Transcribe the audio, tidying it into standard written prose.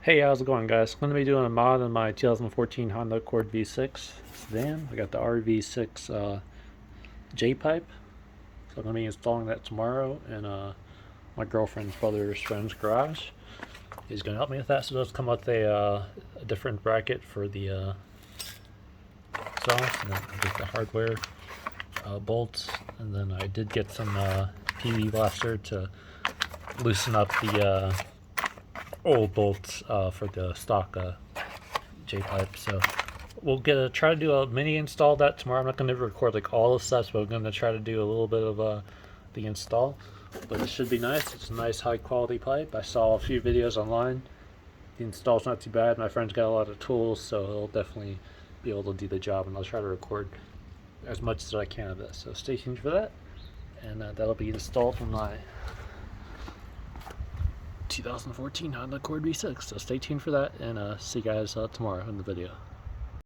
Hey, how's it going, guys? I'm going to be doing a mod on my 2014 Honda Accord V6 sedan. I got the RV6 Jpipe, so I'm going to be installing that tomorrow in my girlfriend's brother's friend's garage. He's going to help me with that, so it'll come with a different bracket for the exhaust, and then I get the hardware bolts, and then I did get some PV blaster to loosen up the old bolts for the stock Jpipe. So we'll try to do a mini install of that tomorrow. I'm not going to record like all the steps, but I'm going to try to do a little bit of the install. But it should be nice. It's a nice high quality pipe. I saw a few videos online. The install's not too bad. My friend's got a lot of tools, so he'll definitely be able to do the job, and I'll try to record as much as I can of this. So stay tuned for that, and that'll be installed from my 2014 Honda Accord V6. So stay tuned for that, and see you guys tomorrow in the video.